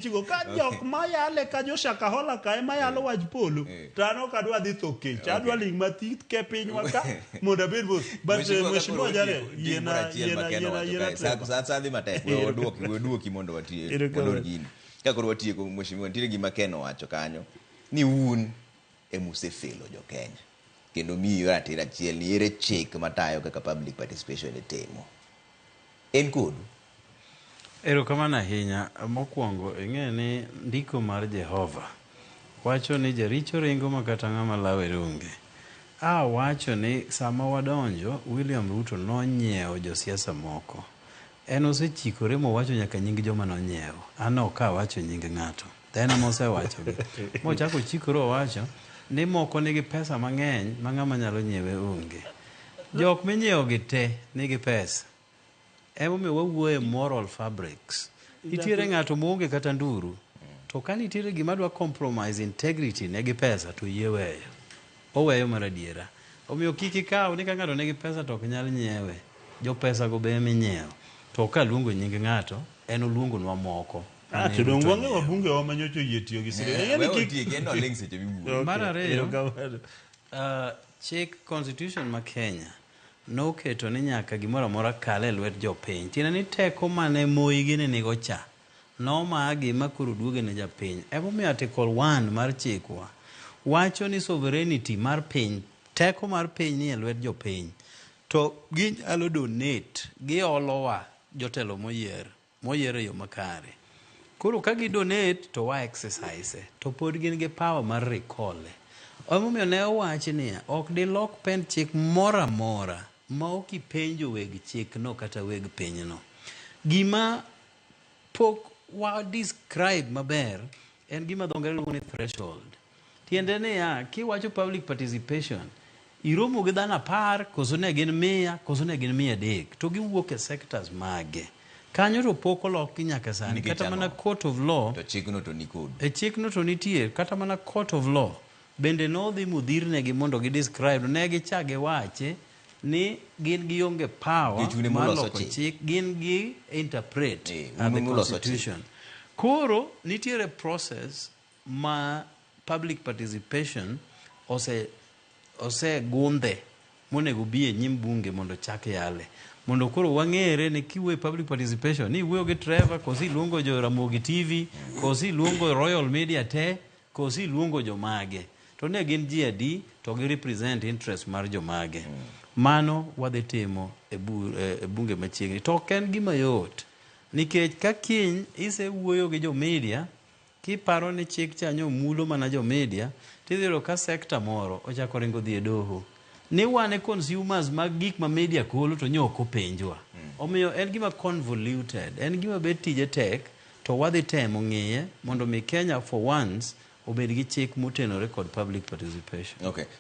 Chigo ka jok mayale ka jo Shakahola ka ema yalo waj polo tano kadwa dhi toke chadwa ling matit ke pinywa ka mondo abed bos but mheshimiwa jare yena sasa dhi matek we duoki mondo watie mondo gini ka koro watie ko mheshimiwa nitiere gima Ken owacho kanyo ni un emusefelo jo Kenya kendo miyo ratiro achiel ni ere chik matayo kaka public participation itimo en kodu. Erokamano ahinya. Mokwongo ing'e ni ndiko mar Jehova wacho ni jaricho ringo makata ng'ama lawe runge. Wacho ni sama wadonjo William Ruto nonyiewo josiasa moko. En osechikore mowacho nyaka nying joma nonyiewo. An ok awacho nying ng'ato. En mosewachogi. Mochako chikore owacho ni moko nigi pesa mang'eny ma ng'ama nyalo nyiewe onge. Jok minyiewo gi te nigi pesa. Emomiyo wawuoye moral fabrics. Nitiere ng'ato moonge kata nduru to ka nitiere gima dwa compromise integrity negi pesa to yie weyo. Oweyo mar adiera. Omiyo kik ikaw ni ka ng'ato nigi pesa to ok nyal nyiewe. Jo pesa go be minyiewo. To ka luongo nying ng'ato en oluongo nwa moko. To dong wange wabunge wa manyocho yie tiyo gi Mar ariyo, chik constitution ma Kenya noketo ni nyaka gimoro amora kale lwet jopiny. Tiende ni teko mane Moi gini nigo cha nomagi makoro duoge ne japiny. Emomiyo article 1 mar chikwa wacho ni sovereignty mar piny, teko mar piny ni e lwet jopiny. To ginyalo donate, giolowa jotelo moyier e yo makare. Koro ka gidonate to wa exercise to pod gin gi power mar recall. Emomiyo ne owachi ni ok dilok pen chik mora mora ma ok ipenjo weg chik no kata weg piny no. Gima pok wa describe maber en gima dho ngere luongo ni threshold. Tiende ni kiwacho public participation iromo gi dhano 10 koso ne gin 100 koso ne gin 300 to giwuok e sectors mage. Kanyo to pok oloki nyaka sani kata mana court of law to chikno to nikod. Chikno to nitie kata mana court of law bende nodhi mudhirnegi mondo gidescribe ne gichage wache ni gin gionge power mar loko chik, gin gi interpret the constitution. Koro nitiere process ma public participation ose gundhe monego bi e nyim bunge mondo chak yale. Mondo koro wang'ere ni kiwe public participation ni wuoyo gi Trevor kosi luongo jo Ramogi TV kosi luongo Royal Media te kosi luongo jo mage to ne gin ji adi to gi represent interest mar jo mage. Mano wadhi timo e bunge machiegni to ok en gima yot nikech ka kiny isewuoyo gi jo media kiparo ni chik chanyo mulo mana jo media tidhiro ka sekta moro ochako ringo dhi e doho ni wane consumers mag gik ma media kolo to nyoko penjwa. Omiyo en gima convoluted, en gima bet tije tek to wadhi temo ng'iye mondo mi Kenya for once obed gi chik motenore kod public participation. Okay.